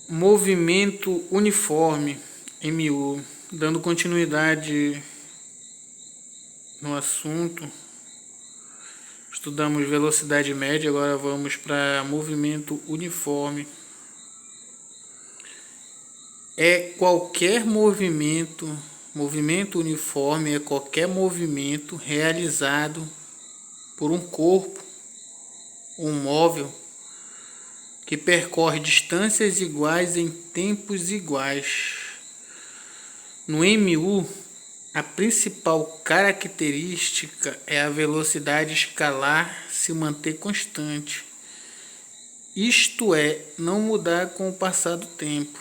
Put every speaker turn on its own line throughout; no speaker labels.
Movimento uniforme, MU, dando continuidade no assunto. Estudamos velocidade média, agora vamos para movimento uniforme. É qualquer movimento uniforme é qualquer movimento realizado por um corpo, um móvel, que percorre distâncias iguais em tempos iguais. No MU, a principal característica é a velocidade escalar se manter constante, isto é, não mudar com o passar do tempo.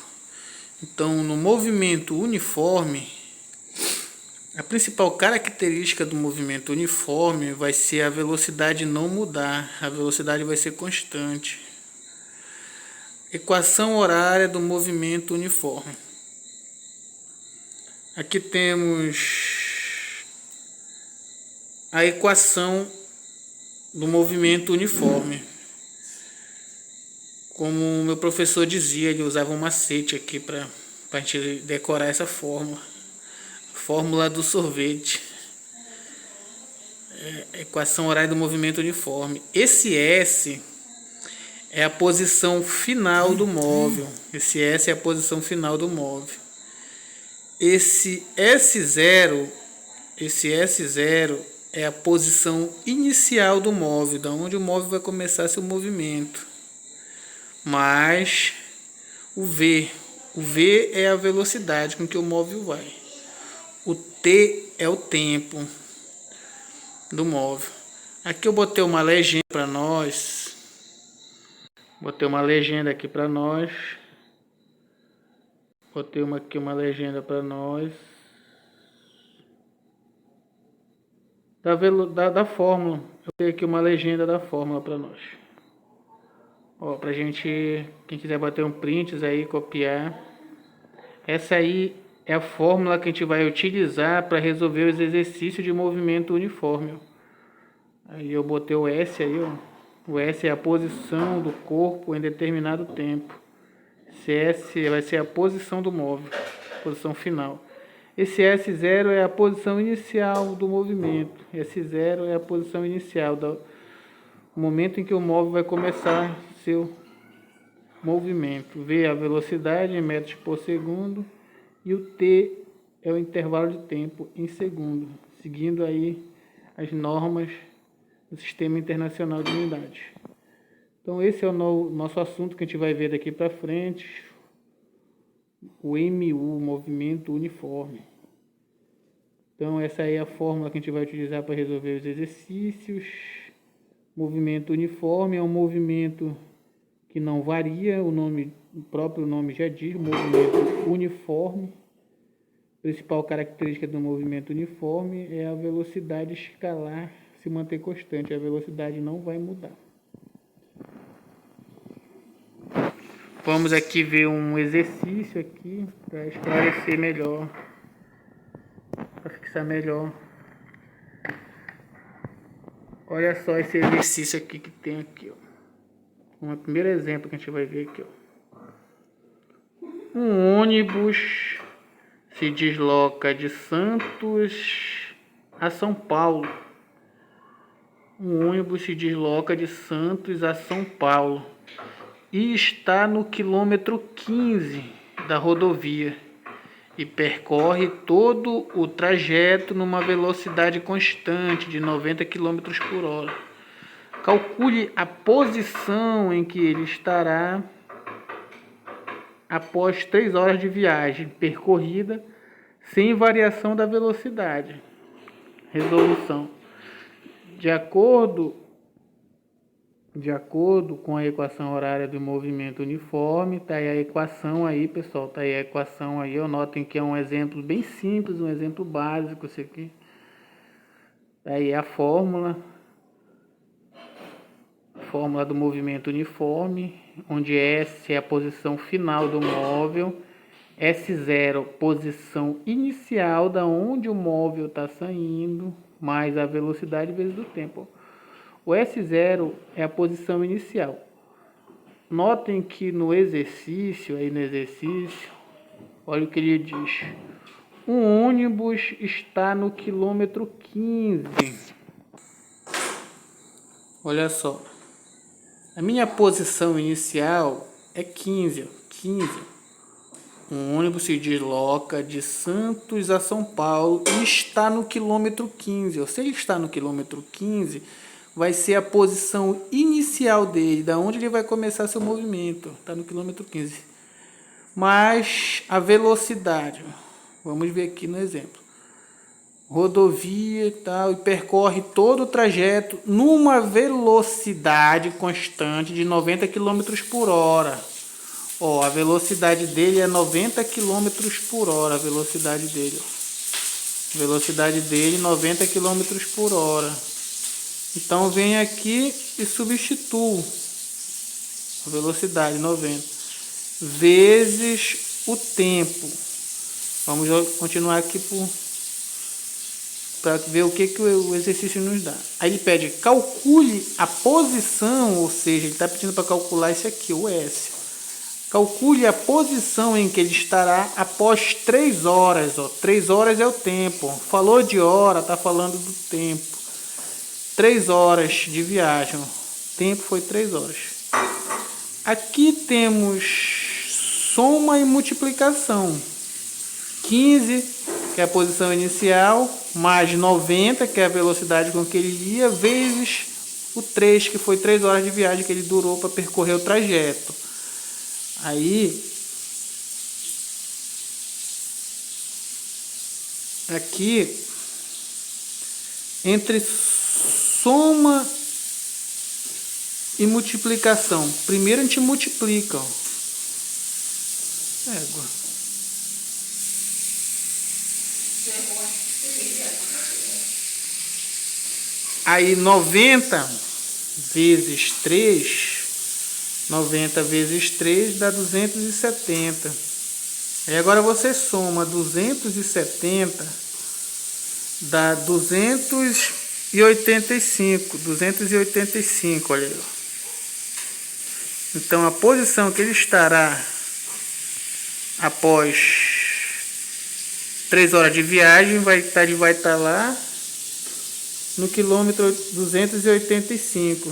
Então, no movimento uniforme, a principal característica do movimento uniforme vai ser a velocidade não mudar, a velocidade vai ser constante. Equação horária do movimento uniforme. Aqui temos a equação do movimento uniforme. Como o meu professor dizia, ele usava um macete aqui para a gente decorar essa fórmula. Fórmula do sorvete. Equação horária do movimento uniforme. Esse S é a posição final do móvel. Esse S é a posição final do móvel. Esse S0 é a posição inicial do móvel, da onde o móvel vai começar seu movimento. Mais o V é a velocidade com que o móvel vai. O T é o tempo do móvel. Aqui eu botei uma legenda para nós. Botei uma legenda aqui para nós. Botei uma legenda para nós. Da fórmula. Eu botei aqui uma legenda da fórmula para nós. Ó, pra gente, quem quiser bater um print aí, copiar. Essa aí é a fórmula que a gente vai utilizar para resolver os exercícios de movimento uniforme. Aí eu botei o S aí, ó. O S é a posição do corpo em determinado tempo. Esse S vai ser a posição do móvel, posição final. Esse S0 é a posição inicial do movimento. S0 é a posição inicial do momento em que o móvel vai começar seu movimento. V é a velocidade em metros por segundo e o T é o intervalo de tempo em segundo, seguindo aí as normas do Sistema Internacional de Unidades. Então esse é o nosso assunto que a gente vai ver daqui para frente, o MU, movimento uniforme. Então essa aí é a fórmula que a gente vai utilizar para resolver os exercícios. Movimento uniforme é um movimento que não varia, o próprio nome já diz, movimento uniforme. A principal característica do movimento uniforme é a velocidade escalar se manter constante, a velocidade não vai mudar. Vamos aqui ver um exercício aqui para esclarecer melhor, para fixar melhor. Olha só esse exercício aqui que tem aqui, ó. Um primeiro exemplo que a gente vai ver aqui, ó. Um ônibus se desloca de Santos a São Paulo. Um ônibus se desloca de Santos a São Paulo e está no quilômetro 15 da rodovia e percorre todo o trajeto numa velocidade constante de 90 km por hora. Calcule a posição em que ele estará após 3 horas de viagem percorrida sem variação da velocidade. Resolução. De acordo com a equação horária do movimento uniforme, tá aí a equação aí, pessoal, tá aí a equação aí, notem que é um exemplo bem simples, um exemplo básico isso aqui. Tá aí a fórmula do movimento uniforme, onde S é a posição final do móvel, S0, posição inicial da onde o móvel está saindo, mais a velocidade vezes o tempo. O S0 é a posição inicial. notem que no exercício, olha o que ele diz. Um ônibus está no quilômetro 15. Olha só. A minha posição inicial é 15. 15. Um ônibus se desloca de Santos a São Paulo e está no quilômetro 15. Se ele está no quilômetro 15, vai ser a posição inicial dele, da onde ele vai começar seu movimento. Está no quilômetro 15. Mas a velocidade, vamos ver aqui no exemplo. Rodovia e tal, e percorre todo o trajeto numa velocidade constante de 90 km por hora. Ó, a velocidade dele é 90 km por hora, a velocidade dele. Velocidade dele 90 km por hora. Então vem aqui e substituo a velocidade 90 vezes o tempo. Vamos continuar aqui para ver o que o exercício nos dá. Aí ele pede, calcule a posição, ou seja, ele está pedindo para calcular isso aqui, o S. Calcule a posição em que ele estará após 3 horas. Ó. 3 horas é o tempo. Falou de hora, está falando do tempo. 3 horas de viagem. O tempo foi 3 horas. Aqui temos soma e multiplicação. 15, que é a posição inicial, mais 90, que é a velocidade com que ele ia, vezes o 3, que foi 3 horas de viagem que ele durou para percorrer o trajeto. Aí, aqui, entre soma e multiplicação. Primeiro a gente multiplica. Ó. Égua. Aí 90 vezes 3, 90 vezes 3 dá 270. Aí agora você soma 270, dá 285, 285, olha aí. Então a posição que ele estará após 3 horas de viagem vai estar lá no quilômetro 285.